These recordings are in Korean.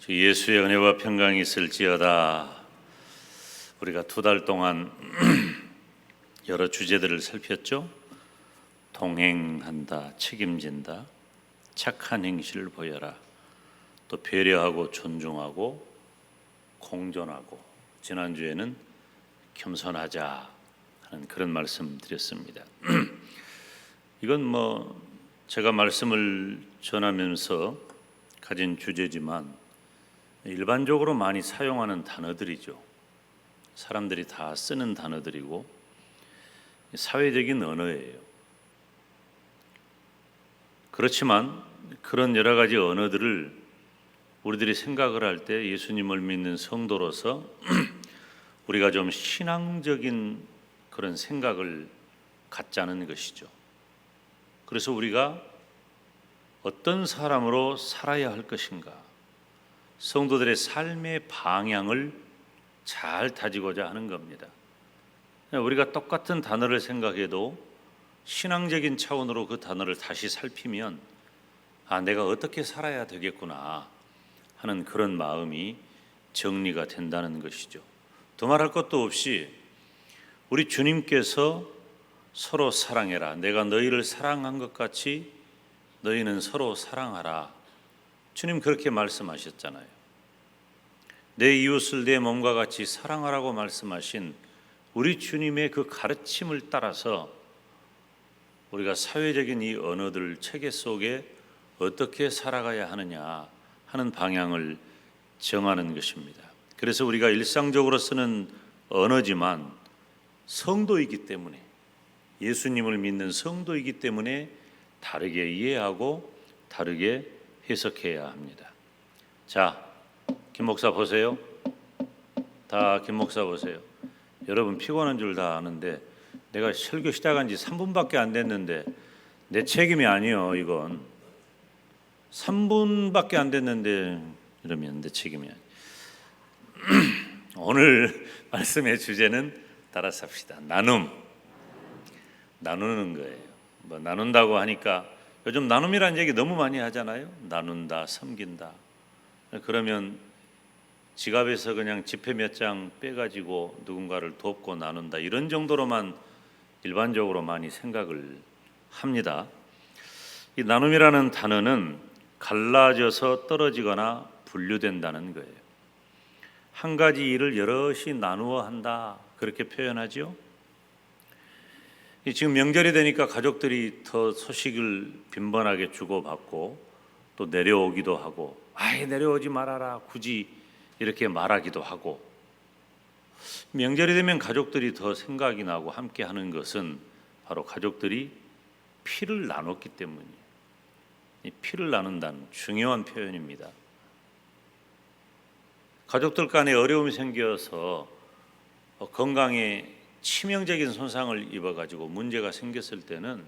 주 예수의 은혜와 평강이 있을지어다. 우리가 2달 동안 여러 주제들을 살폈죠. 동행한다, 책임진다, 착한 행실을 보여라, 또 배려하고 존중하고 공존하고, 지난주에는 겸손하자 하는 그런 말씀 드렸습니다. 이건 제가 말씀을 전하면서 가진 주제지만 일반적으로 많이 사용하는 단어들이죠. 사람들이 다 쓰는 단어들이고 사회적인 언어예요. 그렇지만 그런 여러 가지 언어들을 우리들이 생각을 할 때 예수님을 믿는 성도로서 우리가 좀 신앙적인 그런 생각을 갖자는 것이죠. 그래서 우리가 어떤 사람으로 살아야 할 것인가, 성도들의 삶의 방향을 잘 다지고자 하는 겁니다. 우리가 똑같은 단어를 생각해도 신앙적인 차원으로 그 단어를 다시 살피면 내가 어떻게 살아야 되겠구나 하는 그런 마음이 정리가 된다는 것이죠. 두말할 것도 없이 우리 주님께서 서로 사랑해라, 내가 너희를 사랑한 것 같이 너희는 서로 사랑하라, 주님 그렇게 말씀하셨잖아요. 내 이웃을 내 몸과 같이 사랑하라고 말씀하신 우리 주님의 그 가르침을 따라서 우리가 사회적인 이 언어들 체계 속에 어떻게 살아가야 하느냐 하는 방향을 정하는 것입니다. 그래서 우리가 일상적으로 쓰는 언어지만 성도이기 때문에, 예수님을 믿는 성도이기 때문에 다르게 이해하고 다르게 해석해야 합니다. 자, 김 목사 보세요. 다 김 목사 보세요. 여러분 피곤한 줄 다 아는데 내가 설교 시작한 지 3분밖에 안 됐는데 내 책임이 아니요. 이건 3분밖에 안 됐는데 이러면 내 책임이 아니에요. 오늘 말씀의 주제는 따라서 합시다. 나누는 거예요. 나눈다고 하니까 요즘 나눔이라는 얘기 너무 많이 하잖아요. 나눈다, 섬긴다. 그러면 지갑에서 그냥 지폐 몇 장 빼가지고 누군가를 돕고 나눈다, 이런 정도로만 일반적으로 많이 생각을 합니다. 이 나눔이라는 단어는 갈라져서 떨어지거나 분류된다는 거예요. 한 가지 일을 여럿이 나누어 한다, 그렇게 표현하죠. 지금 명절이 되니까 가족들이 더 소식을 빈번하게 주고받고 또 내려오기도 하고, 내려오지 말아라 굳이 이렇게 말하기도 하고, 명절이 되면 가족들이 더 생각이 나고 함께 하는 것은 바로 가족들이 피를 나눴기 때문이에요. 이 피를 나눈다는 중요한 표현입니다. 가족들 간에 어려움이 생겨서 건강에 치명적인 손상을 입어가지고 문제가 생겼을 때는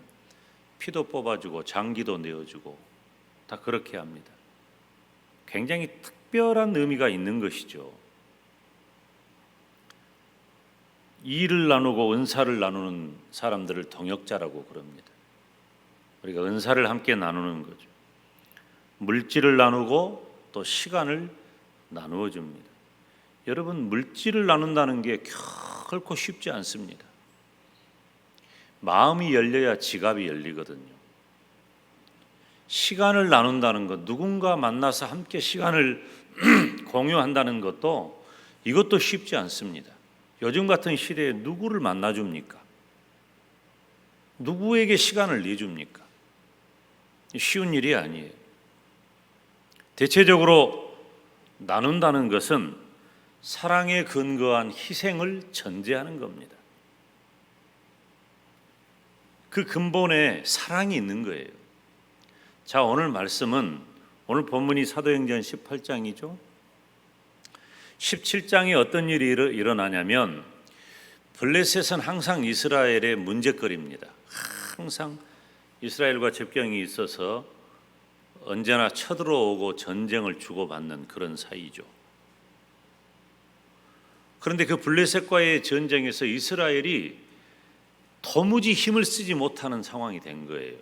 피도 뽑아주고 장기도 내어주고 다 그렇게 합니다. 굉장히 특별한 의미가 있는 것이죠. 일을 나누고 은사를 나누는 사람들을 동역자라고 그럽니다. 우리가 은사를 함께 나누는 거죠. 물질을 나누고 또 시간을 나누어 줍니다. 여러분, 물질을 나눈다는 게 결코 쉽지 않습니다. 마음이 열려야 지갑이 열리거든요. 시간을 나눈다는 것, 누군가 만나서 함께 시간을 공유한다는 것도, 이것도 쉽지 않습니다. 요즘 같은 시대에 누구를 만나줍니까? 누구에게 시간을 내줍니까? 쉬운 일이 아니에요. 대체적으로 나눈다는 것은 사랑에 근거한 희생을 전제하는 겁니다. 그 근본에 사랑이 있는 거예요. 자, 오늘 말씀은, 오늘 본문이 사도행전 18장이죠. 17장에 어떤 일이 일어나냐면, 블레셋은 항상 이스라엘의 문제거리입니다. 항상 이스라엘과 접경이 있어서 언제나 쳐들어오고 전쟁을 주고받는 그런 사이죠. 그런데 그 블레셋과의 전쟁에서 이스라엘이 도무지 힘을 쓰지 못하는 상황이 된 거예요.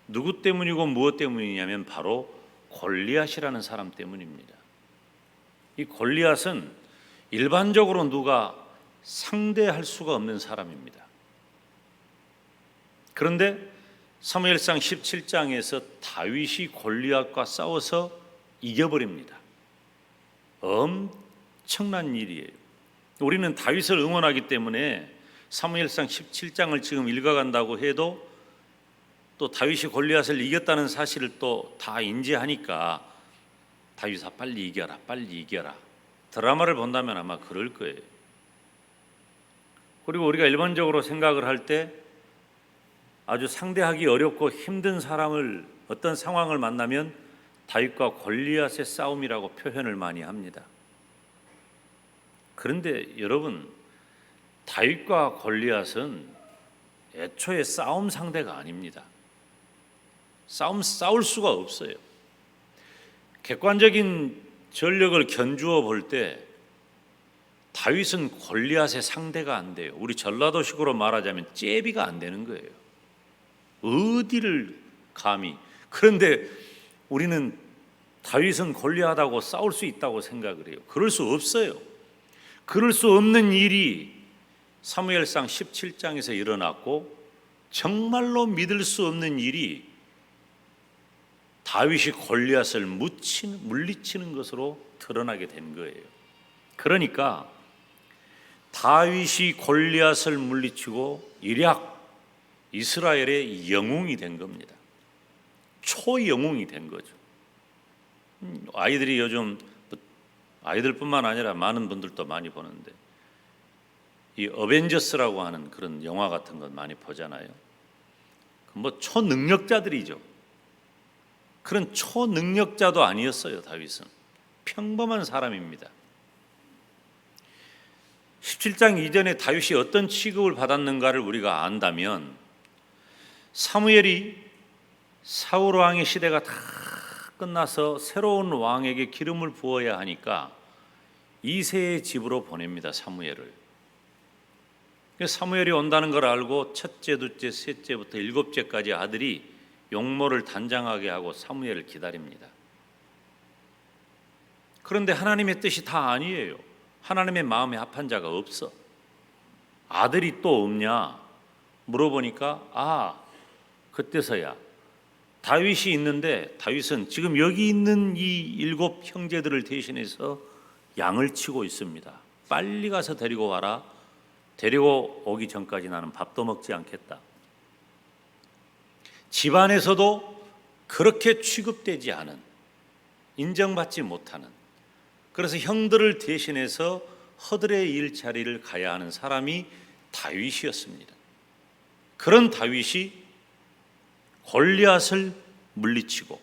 누구 때문이고 무엇 때문이냐면 바로 골리앗이라는 사람 때문입니다. 이 골리앗은 일반적으로 누가 상대할 수가 없는 사람입니다. 그런데 사무엘상 17장에서 다윗이 골리앗과 싸워서 이겨버립니다. 엄청난 일이에요. 우리는 다윗을 응원하기 때문에 사무엘상 17장을 지금 읽어간다고 해도 또 다윗이 골리앗을 이겼다는 사실을 또 다 인지하니까 다윗아 빨리 이겨라, 빨리 이겨라. 드라마를 본다면 아마 그럴 거예요. 그리고 우리가 일반적으로 생각을 할 때 아주 상대하기 어렵고 힘든 사람을, 어떤 상황을 만나면 다윗과 골리앗의 싸움이라고 표현을 많이 합니다. 그런데 여러분, 다윗과 골리앗은 애초에 싸움 상대가 아닙니다. 싸울 수가 없어요. 객관적인 전력을 견주어 볼 때 다윗은 골리앗의 상대가 안 돼요. 우리 전라도식으로 말하자면 잽이가 안 되는 거예요. 어디를 감히. 그런데 우리는 다윗은 골리앗하고 싸울 수 있다고 생각을 해요. 그럴 수 없어요. 그럴 수 없는 일이 사무엘상 17장에서 일어났고, 정말로 믿을 수 없는 일이 다윗이 골리앗을 물리치는 것으로 드러나게 된 거예요. 그러니까 다윗이 골리앗을 물리치고 일약 이스라엘의 영웅이 된 겁니다. 초영웅이 된 거죠. 아이들이 요즘, 아이들뿐만 아니라 많은 분들도 많이 보는데 이 어벤져스라고 하는 그런 영화 같은 건 많이 보잖아요. 뭐 초능력자들이죠. 그런 초능력자도 아니었어요. 다윗은 평범한 사람입니다. 17장 이전에 다윗이 어떤 취급을 받았는가를 우리가 안다면, 사무엘이 사울 왕의 시대가 다 끝나서 새로운 왕에게 기름을 부어야 하니까 이새의 집으로 보냅니다. 사무엘을. 사무엘이 온다는 걸 알고 첫째, 둘째, 셋째부터 일곱째까지 아들이 용모를 단장하게 하고 사무엘을 기다립니다. 그런데 하나님의 뜻이 다 아니에요. 하나님의 마음에 합한 자가 없어. 아들이 또 없냐 물어보니까 그때서야 다윗이 있는데, 다윗은 지금 여기 있는 이 일곱 형제들을 대신해서 양을 치고 있습니다. 빨리 가서 데리고 와라. 데리고 오기 전까지 나는 밥도 먹지 않겠다. 집안에서도 그렇게 취급되지 않은, 인정받지 못하는, 그래서 형들을 대신해서 허들의 일자리를 가야 하는 사람이 다윗이었습니다. 그런 다윗이 골리앗을 물리치고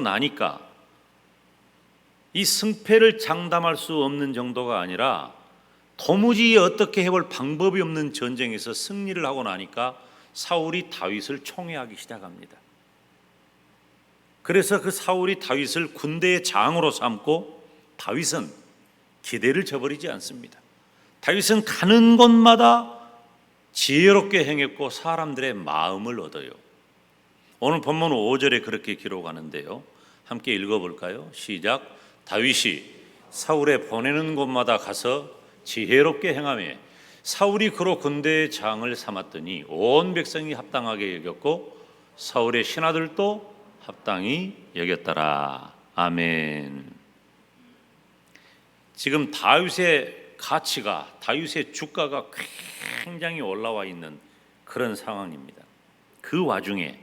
나니까 이 승패를 장담할 수 없는 정도가 아니라 도무지 어떻게 해볼 방법이 없는 전쟁에서 승리를 하고 나니까 사울이 다윗을 총애하기 시작합니다. 그래서 그 사울이 다윗을 군대의 장으로 삼고, 다윗은 기대를 저버리지 않습니다. 다윗은 가는 곳마다 지혜롭게 행했고 사람들의 마음을 얻어요. 오늘 본문 5절에 그렇게 기록하는데요. 함께 읽어볼까요? 시작. 다윗이 사울에 보내는 곳마다 가서 지혜롭게 행하며 사울이 그로 군대의 장을 삼았더니 온 백성이 합당하게 여겼고 사울의 신하들도 합당히 여겼더라. 아멘. 지금 다윗의 가치가, 다윗의 주가가 굉장히 올라와 있는 그런 상황입니다. 그 와중에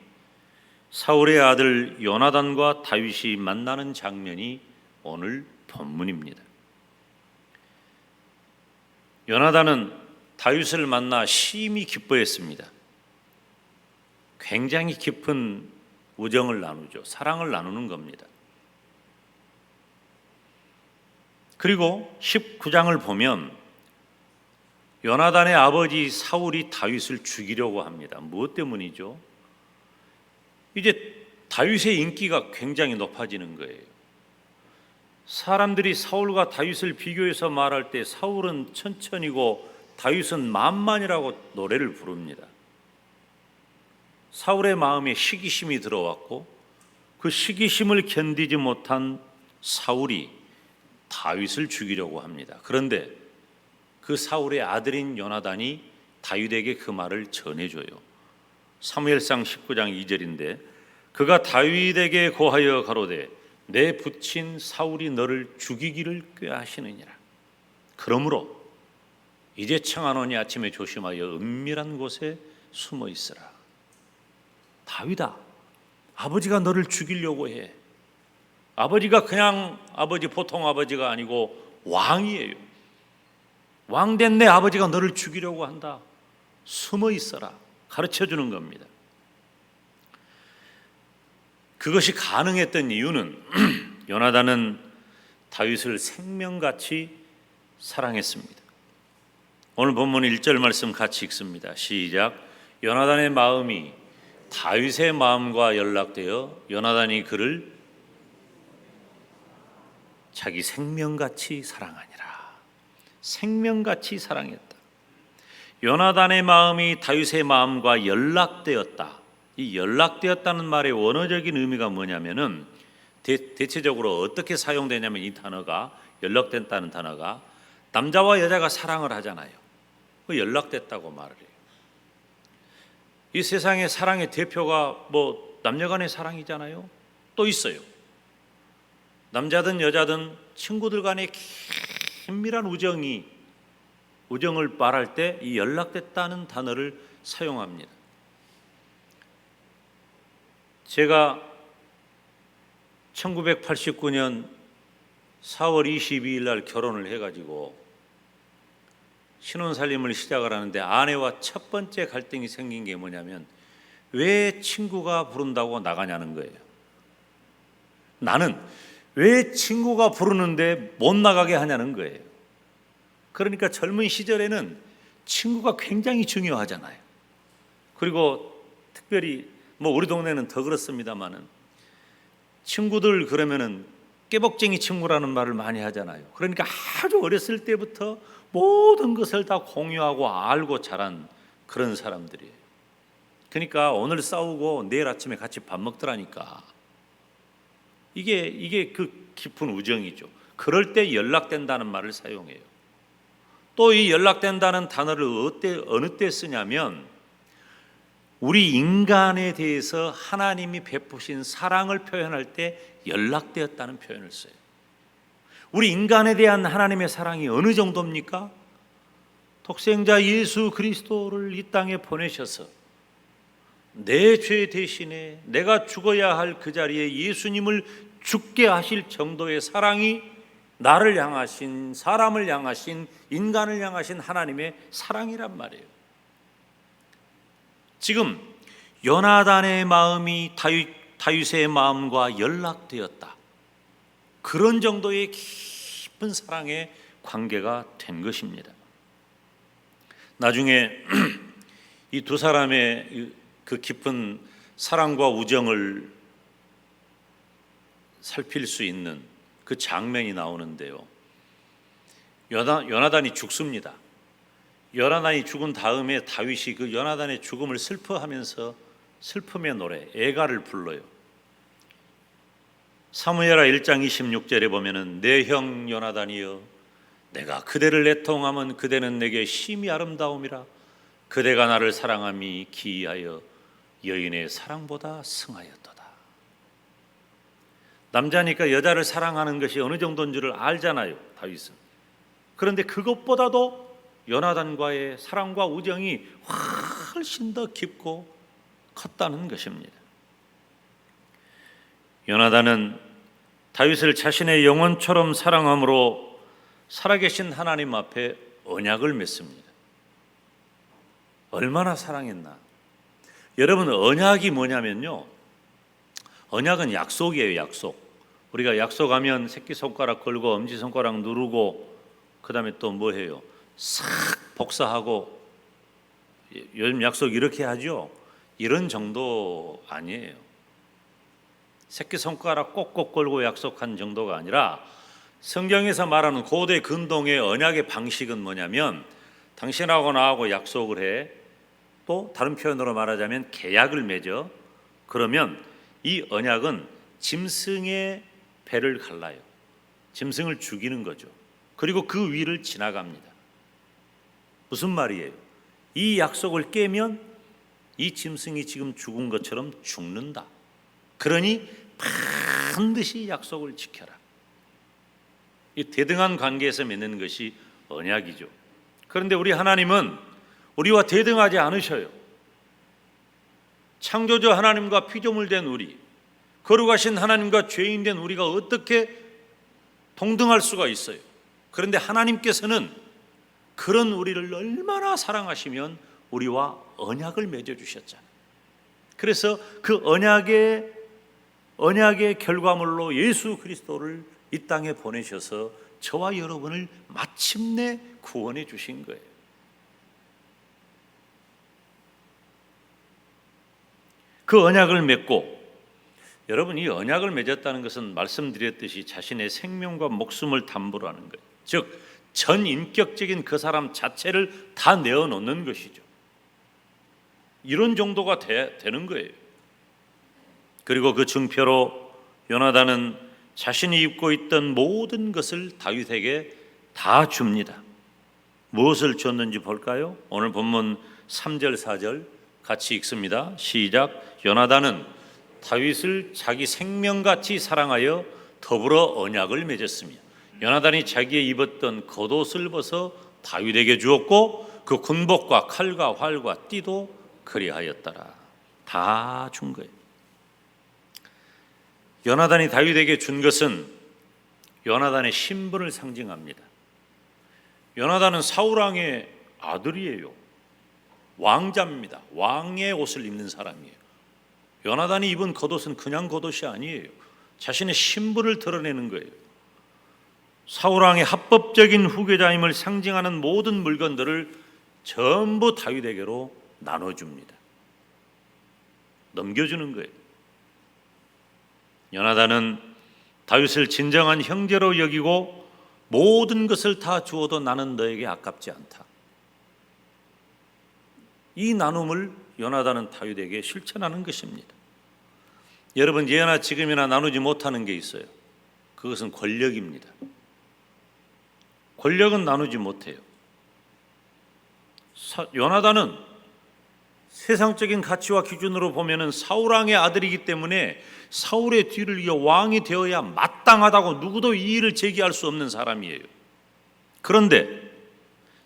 사울의 아들 요나단과 다윗이 만나는 장면이 오늘 본문입니다. 요나단은 다윗을 만나 심히 기뻐했습니다. 굉장히 깊은 우정을 나누죠. 사랑을 나누는 겁니다. 그리고 19장을 보면 요나단의 아버지 사울이 다윗을 죽이려고 합니다. 무엇 때문이죠? 이제 다윗의 인기가 굉장히 높아지는 거예요. 사람들이 사울과 다윗을 비교해서 말할 때 사울은 천천히고 다윗은 만만이라고 노래를 부릅니다. 사울의 마음에 시기심이 들어왔고 그 시기심을 견디지 못한 사울이 다윗을 죽이려고 합니다. 그런데 그 사울의 아들인 요나단이 다윗에게 그 말을 전해줘요. 사무엘상 19장 2절인데 그가 다윗에게 고하여 가로되 내 부친 사울이 너를 죽이기를 꾀하시느니라. 그러므로 이제 청하노니 아침에 조심하여 은밀한 곳에 숨어 있으라. 다윗아, 아버지가 너를 죽이려고 해. 아버지가 그냥 아버지, 보통 아버지가 아니고 왕이에요. 왕된 내 아버지가 너를 죽이려고 한다. 숨어 있어라. 가르쳐 주는 겁니다. 그것이 가능했던 이유는 요나단은 다윗을 생명같이 사랑했습니다. 오늘 본문 1절 말씀 같이 읽습니다. 시작. 요나단의 마음이 다윗의 마음과 연락되어 요나단이 그를 자기 생명같이 사랑하니라. 생명같이 사랑했다. 요나단의 마음이 다윗의 마음과 연락되었다. 이 연락되었다는 말의 원어적인 의미가 뭐냐면은 대체적으로 어떻게 사용되냐면 이 단어가 연락됐다는 단어가 남자와 여자가 사랑을 하잖아요. 그 연락됐다고 말을 해요. 이 세상의 사랑의 대표가 뭐 남녀간의 사랑이잖아요. 또 있어요. 남자든 여자든 친구들 간의 긴밀한 우정을 말할 때 이 연락됐다는 단어를 사용합니다. 제가 1989년 4월 22일 날 결혼을 해가지고 신혼살림을 시작을 하는데 아내와 첫 번째 갈등이 생긴 게 뭐냐면 왜 친구가 부른다고 나가냐는 거예요. 나는 왜 친구가 부르는데 못 나가게 하냐는 거예요. 그러니까 젊은 시절에는 친구가 굉장히 중요하잖아요. 그리고 특별히 뭐 우리 동네는 더 그렇습니다만은 친구들 그러면은 깨복쟁이 친구라는 말을 많이 하잖아요. 그러니까 아주 어렸을 때부터 모든 것을 다 공유하고 알고 자란 그런 사람들이에요. 그러니까 오늘 싸우고 내일 아침에 같이 밥 먹더라니까. 이게 그 깊은 우정이죠. 그럴 때 연락된다는 말을 사용해요. 또 이 연락된다는 단어를 어느 때 쓰냐면 우리 인간에 대해서 하나님이 베푸신 사랑을 표현할 때 연락되었다는 표현을 써요. 우리 인간에 대한 하나님의 사랑이 어느 정도입니까? 독생자 예수 그리스도를 이 땅에 보내셔서 내 죄 대신에 내가 죽어야 할 그 자리에 예수님을 죽게 하실 정도의 사랑이 나를 향하신, 사람을 향하신, 인간을 향하신 하나님의 사랑이란 말이에요. 지금 요나단의 마음이 다윗의 마음과 연락되었다. 그런 정도의 깊은 사랑의 관계가 된 것입니다. 나중에 이 두 사람의 그 깊은 사랑과 우정을 살필 수 있는 그 장면이 나오는데요. 요나단이 죽습니다. 요나단이 죽은 다음에 다윗이 그 요나단의 죽음을 슬퍼하면서 슬픔의 노래 애가를 불러요. 사무엘하 1장 26절에 보면은 내 형 요나단이여 내가 그대를 애통하면 그대는 내게 심히 아름다움이라 그대가 나를 사랑함이 기이하여 여인의 사랑보다 승하였도다. 남자니까 여자를 사랑하는 것이 어느 정도인 줄을 알잖아요, 다윗은. 그런데 그것보다도 요나단과의 사랑과 우정이 훨씬 더 깊고 컸다는 것입니다. 요나단은 다윗을 자신의 영혼처럼 사랑함으로 살아계신 하나님 앞에 언약을 맺습니다. 얼마나 사랑했나. 여러분, 언약이 뭐냐면요, 언약은 약속이에요. 약속. 우리가 약속하면 새끼손가락 걸고 엄지손가락 누르고 그 다음에 또 뭐 해요? 싹 복사하고. 요즘 약속 이렇게 하죠. 이런 정도 아니에요. 새끼손가락 꼭꼭 걸고 약속한 정도가 아니라 성경에서 말하는 고대 근동의 언약의 방식은 뭐냐면 당신하고 나하고 약속을 해. 또 다른 표현으로 말하자면 계약을 맺어. 그러면 이 언약은 짐승의 배를 갈라요. 짐승을 죽이는 거죠. 그리고 그 위를 지나갑니다. 무슨 말이에요? 이 약속을 깨면 이 짐승이 지금 죽은 것처럼 죽는다. 그러니 반드시 약속을 지켜라. 이 대등한 관계에서 맺는 것이 언약이죠. 그런데 우리 하나님은 우리와 대등하지 않으셔요. 창조주 하나님과 피조물 된 우리, 거룩하신 하나님과 죄인 된 우리가 어떻게 동등할 수가 있어요? 그런데 하나님께서는 그런 우리를 얼마나 사랑하시면 우리와 언약을 맺어주셨잖아요. 그래서 그 언약의 결과물로 예수 그리스도를 이 땅에 보내셔서 저와 여러분을 마침내 구원해 주신 거예요. 그 언약을 맺고, 여러분, 이 언약을 맺었다는 것은 말씀드렸듯이 자신의 생명과 목숨을 담보로 하는 거예요. 즉 전인격적인 그 사람 자체를 다 내어놓는 것이죠. 이런 정도가 되는 거예요. 그리고 그 증표로 요나단은 자신이 입고 있던 모든 것을 다윗에게 다 줍니다. 무엇을 줬는지 볼까요? 오늘 본문 3절 4절 같이 읽습니다. 시작. 요나단은 다윗을 자기 생명같이 사랑하여 더불어 언약을 맺었으며 요나단이 자기의 입었던 겉옷을 벗어 다윗에게 주었고 그 군복과 칼과 활과 띠도 그리하였더라. 다 준 거예요. 요나단이 다윗에게 준 것은 요나단의 신분을 상징합니다. 요나단은 사울 왕의 아들이에요. 왕자입니다. 왕의 옷을 입는 사람이에요. 요나단이 입은 겉옷은 그냥 겉옷이 아니에요. 자신의 신분을 드러내는 거예요. 사울 왕의 합법적인 후계자임을 상징하는 모든 물건들을 전부 다윗에게로 나눠줍니다. 넘겨주는 거예요. 요나단은 다윗을 진정한 형제로 여기고 모든 것을 다 주어도 나는 너에게 아깝지 않다. 이 나눔을 요나단은 다윗에게 실천하는 것입니다. 여러분, 예나 지금이나 나누지 못하는 게 있어요. 그것은 권력입니다. 권력은 나누지 못해요. 요나단은 세상적인 가치와 기준으로 보면은 사울 왕의 아들이기 때문에 사울의 뒤를 이어 왕이 되어야 마땅하다고 누구도 이의를 제기할 수 없는 사람이에요. 그런데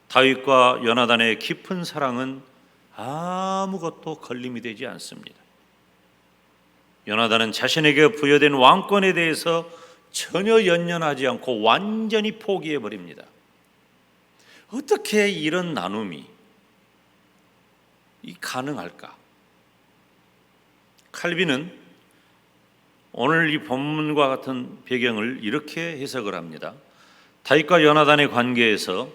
다윗과 요나단의 깊은 사랑은 아무것도 걸림이 되지 않습니다. 요나단은 자신에게 부여된 왕권에 대해서 전혀 연연하지 않고 완전히 포기해 버립니다. 어떻게 이런 나눔이 가능할까? 칼빈은 오늘 이 본문과 같은 배경을 이렇게 해석을 합니다. 다윗과 요나단의 관계에서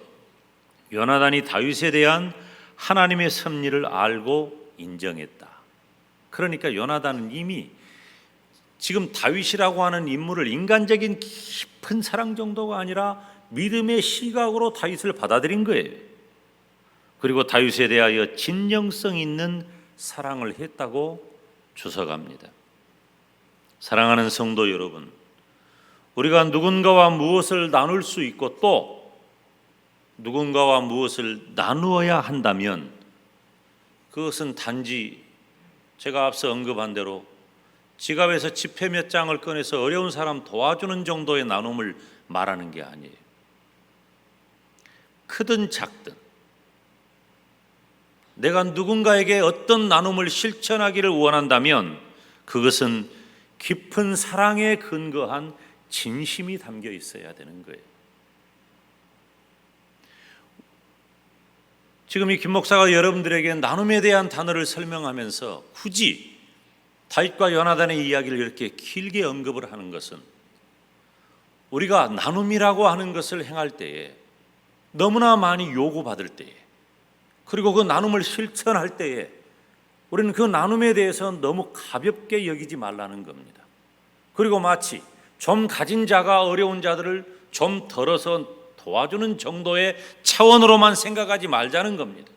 요나단이 다윗에 대한 하나님의 섭리를 알고 인정했다. 그러니까 요나단은 이미 지금 다윗이라고 하는 인물을 인간적인 깊은 사랑 정도가 아니라 믿음의 시각으로 다윗을 받아들인 거예요. 그리고 다윗에 대하여 진정성 있는 사랑을 했다고 주석합니다. 사랑하는 성도 여러분, 우리가 누군가와 무엇을 나눌 수 있고 또 누군가와 무엇을 나누어야 한다면 그것은 단지 제가 앞서 언급한 대로 지갑에서 지폐 몇 장을 꺼내서 어려운 사람 도와주는 정도의 나눔을 말하는 게 아니에요. 크든 작든 내가 누군가에게 어떤 나눔을 실천하기를 원한다면 그것은 깊은 사랑에 근거한 진심이 담겨 있어야 되는 거예요. 지금 이 김 목사가 여러분들에게 나눔에 대한 단어를 설명하면서 굳이 다윗과 요나단의 이야기를 이렇게 길게 언급을 하는 것은 우리가 나눔이라고 하는 것을 행할 때에 너무나 많이 요구받을 때에 그리고 그 나눔을 실천할 때에 우리는 그 나눔에 대해서 너무 가볍게 여기지 말라는 겁니다. 그리고 마치 좀 가진 자가 어려운 자들을 좀 덜어서 도와주는 정도의 차원으로만 생각하지 말자는 겁니다.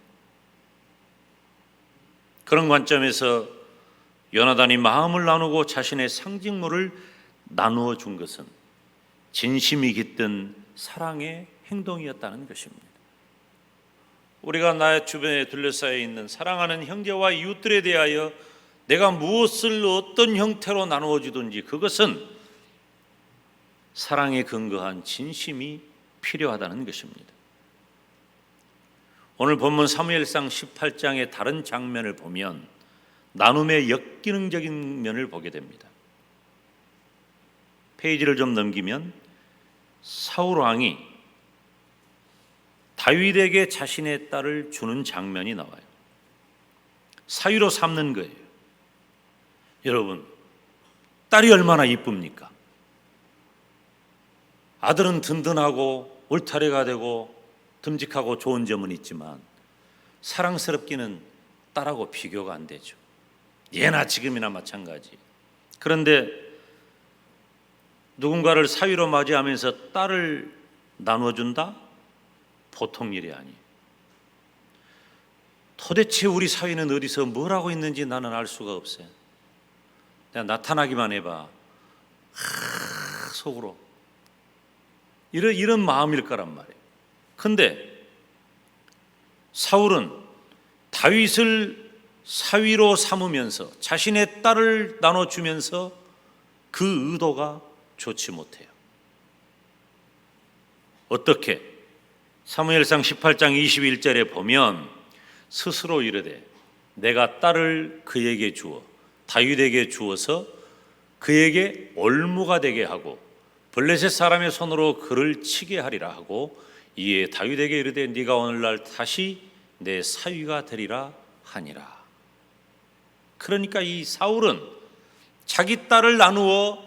그런 관점에서 요나단이 마음을 나누고 자신의 상징물을 나누어 준 것은 진심이 깃든 사랑의 행동이었다는 것입니다. 우리가 나의 주변에 둘러싸여 있는 사랑하는 형제와 이웃들에 대하여 내가 무엇을 어떤 형태로 나누어 주든지 그것은 사랑에 근거한 진심이 필요하다는 것입니다. 오늘 본문 사무엘상 18장의 다른 장면을 보면 나눔의 역기능적인 면을 보게 됩니다. 페이지를 좀 넘기면 사울 왕이 다윗에게 자신의 딸을 주는 장면이 나와요. 사위로 삼는 거예요. 여러분, 딸이 얼마나 이쁩니까? 아들은 든든하고 울타리가 되고 듬직하고 좋은 점은 있지만 사랑스럽기는 딸하고 비교가 안 되죠. 예나 지금이나 마찬가지. 그런데 누군가를 사위로 맞이하면서 딸을 나눠준다? 보통 일이 아니에요. 도대체 우리 사위는 어디서 뭘 하고 있는지 나는 알 수가 없어요. 그냥 나타나기만 해봐. 속으로 이런 마음일 거란 말이에요. 근데 사울은 다윗을 사위로 삼으면서 자신의 딸을 나눠주면서 그 의도가 좋지 못해요. 어떻게? 사무엘상 18장 21절에 보면 스스로 이르되 내가 딸을 그에게 주어 다윗에게 주어서 그에게 올무가 되게 하고 블레셋 사람의 손으로 그를 치게 하리라 하고 이에 다윗에게 이르되 네가 오늘날 다시 내 사위가 되리라 하니라. 그러니까 이 사울은 자기 딸을 나누어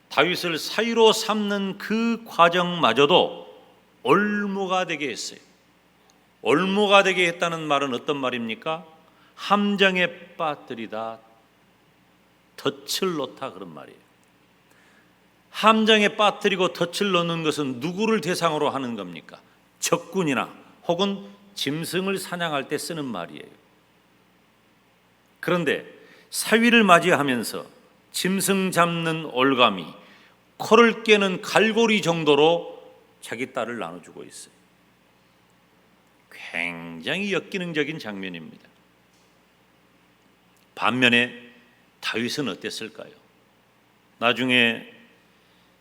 다윗을 사위로 삼는 그 과정마저도 올무가 되게 했어요. 올무가 되게 했다는 말은 어떤 말입니까? 함정에 빠뜨리다, 덫을 놓다, 그런 말이에요. 함정에 빠뜨리고 덫을 놓는 것은 누구를 대상으로 하는 겁니까? 적군이나 혹은 짐승을 사냥할 때 쓰는 말이에요. 그런데 사위를 맞이하면서 짐승 잡는 올가미, 코를 깨는 갈고리 정도로 자기 딸을 나눠주고 있어요. 굉장히 역기능적인 장면입니다. 반면에 다윗은 어땠을까요? 나중에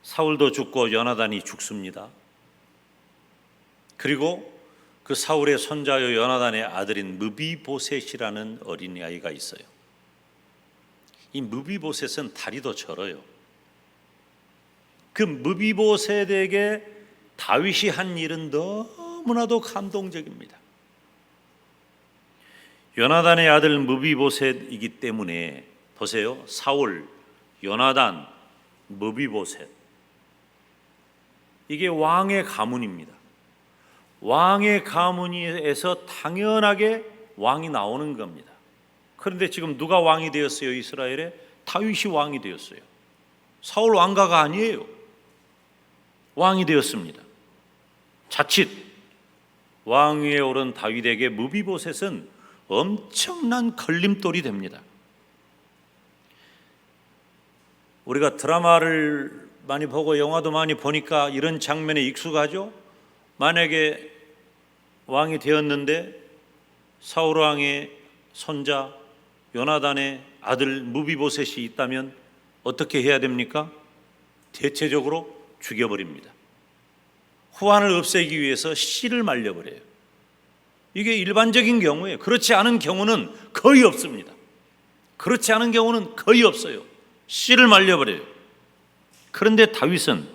사울도 죽고 요나단이 죽습니다. 그리고 그 사울의 손자요 요나단의 아들인 무비보셋이라는 어린아이가 있어요. 이 무비보셋은 다리도 절어요. 그 무비보셋에게 다윗이 한 일은 너무나도 감동적입니다. 요나단의 아들 무비보셋이기 때문에 보세요. 사울, 요나단, 무비보셋, 이게 왕의 가문입니다. 왕의 가문에서 당연하게 왕이 나오는 겁니다. 그런데 지금 누가 왕이 되었어요? 이스라엘에? 다윗이 왕이 되었어요. 사울 왕가가 아니에요. 왕이 되었습니다. 자칫 왕위에 오른 다윗에게 무비보셋은 엄청난 걸림돌이 됩니다. 우리가 드라마를 많이 보고 영화도 많이 보니까 이런 장면에 익숙하죠? 만약에 왕이 되었는데 사울 왕의 손자 요나단의 아들 무비보셋이 있다면 어떻게 해야 됩니까? 대체적으로 죽여버립니다. 후환을 없애기 위해서 씨를 말려버려요. 이게 일반적인 경우예요. 그렇지 않은 경우는 거의 없습니다. 그렇지 않은 경우는 거의 없어요. 씨를 말려버려요. 그런데 다윗은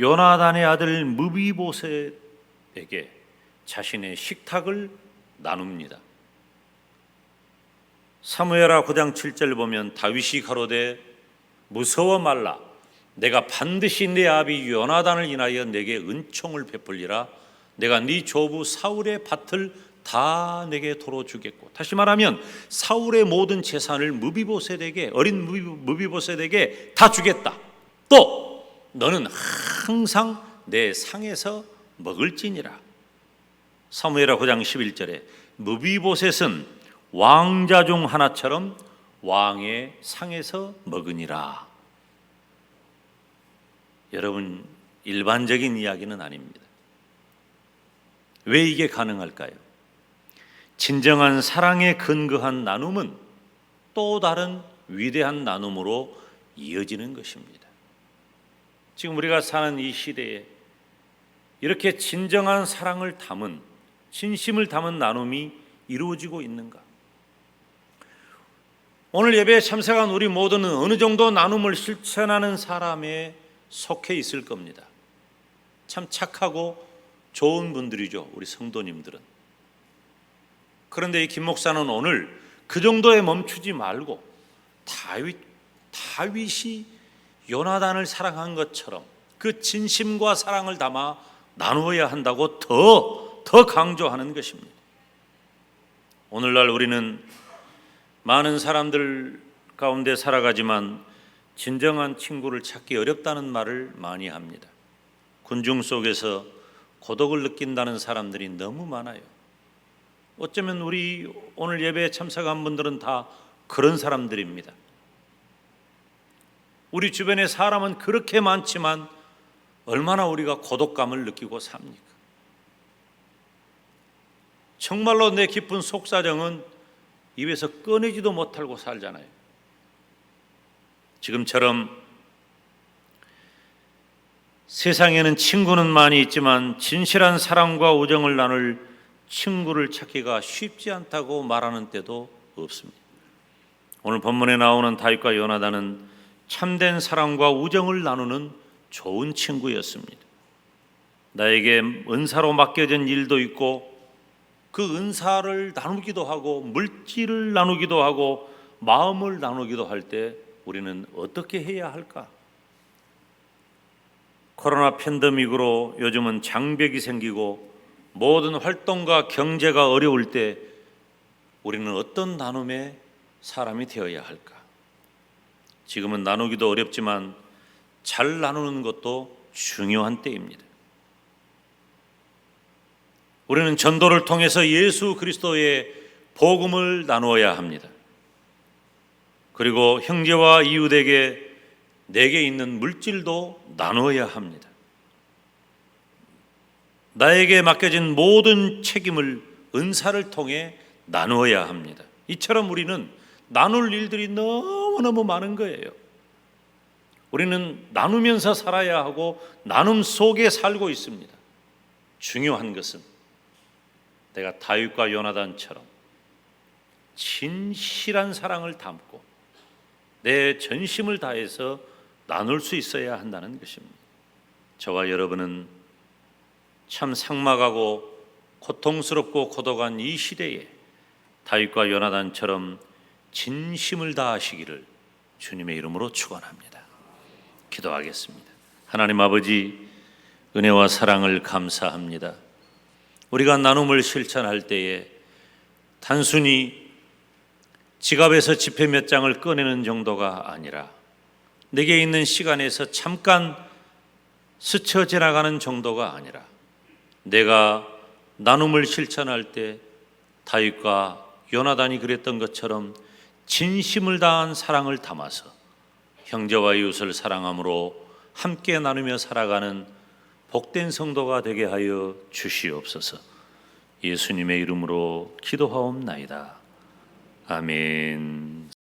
요나단의 아들 무비보셋에게 자신의 식탁을 나눕니다. 사무엘하 9장 7절 보면 다윗이 가로되 무서워 말라. 내가 반드시 내 아비 요나단을 인하여 내게 은총을 베풀리라. 내가 네 조부 사울의 밭을 다 내게 도로 주겠고. 다시 말하면 사울의 모든 재산을 무비보셋에게, 어린 무비보셋에게 다 주겠다. 또 너는 항상 내 상에서 먹을지니라. 사무엘하 9장 11절에 무비보셋은 왕자 중 하나처럼 왕의 상에서 먹으니라. 여러분, 일반적인 이야기는 아닙니다. 왜 이게 가능할까요? 진정한 사랑에 근거한 나눔은 또 다른 위대한 나눔으로 이어지는 것입니다. 지금 우리가 사는 이 시대에 이렇게 진정한 사랑을 담은, 진심을 담은 나눔이 이루어지고 있는가? 오늘 예배에 참석한 우리 모두는 어느 정도 나눔을 실천하는 사람에 속해 있을 겁니다. 참 착하고 좋은 분들이죠, 우리 성도님들은. 그런데 이 김 목사는 오늘 그 정도에 멈추지 말고 다윗이 요나단을 사랑한 것처럼 그 진심과 사랑을 담아 나누어야 한다고 더 강조하는 것입니다. 오늘날 우리는 많은 사람들 가운데 살아가지만 진정한 친구를 찾기 어렵다는 말을 많이 합니다. 군중 속에서 고독을 느낀다는 사람들이 너무 많아요. 어쩌면 우리 오늘 예배에 참석한 분들은 다 그런 사람들입니다. 우리 주변에 사람은 그렇게 많지만 얼마나 우리가 고독감을 느끼고 삽니까? 정말로 내 깊은 속사정은 입에서 꺼내지도 못하고 살잖아요. 지금처럼 세상에는 친구는 많이 있지만 진실한 사랑과 우정을 나눌 친구를 찾기가 쉽지 않다고 말하는 때도 없습니다. 오늘 본문에 나오는 다윗과 요나단은 참된 사랑과 우정을 나누는 좋은 친구였습니다. 나에게 은사로 맡겨진 일도 있고 그 은사를 나누기도 하고 물질을 나누기도 하고 마음을 나누기도 할 때 우리는 어떻게 해야 할까? 코로나 팬데믹으로 요즘은 장벽이 생기고 모든 활동과 경제가 어려울 때 우리는 어떤 나눔의 사람이 되어야 할까? 지금은 나누기도 어렵지만 잘 나누는 것도 중요한 때입니다. 우리는 전도를 통해서 예수 그리스도의 복음을 나누어야 합니다. 그리고 형제와 이웃에게 내게 있는 물질도 나누어야 합니다. 나에게 맡겨진 모든 책임을 은사를 통해 나누어야 합니다. 이처럼 우리는 나눌 일들이 너무너무 많은 거예요. 우리는 나누면서 살아야 하고 나눔 속에 살고 있습니다. 중요한 것은 내가 다윗과 요나단처럼 진실한 사랑을 담고 내 전심을 다해서 나눌 수 있어야 한다는 것입니다. 저와 여러분은 참 삭막하고 고통스럽고 고독한 이 시대에 다윗과 요나단처럼 진심을 다하시기를 주님의 이름으로 축원합니다. 기도하겠습니다. 하나님 아버지, 은혜와 사랑을 감사합니다. 우리가 나눔을 실천할 때에 단순히 지갑에서 지폐 몇 장을 꺼내는 정도가 아니라 내게 있는 시간에서 잠깐 스쳐 지나가는 정도가 아니라 내가 나눔을 실천할 때 다윗과 요나단이 그랬던 것처럼 진심을 다한 사랑을 담아서 형제와 이웃을 사랑함으로 함께 나누며 살아가는 복된 성도가 되게 하여 주시옵소서. 예수님의 이름으로 기도하옵나이다. 아멘.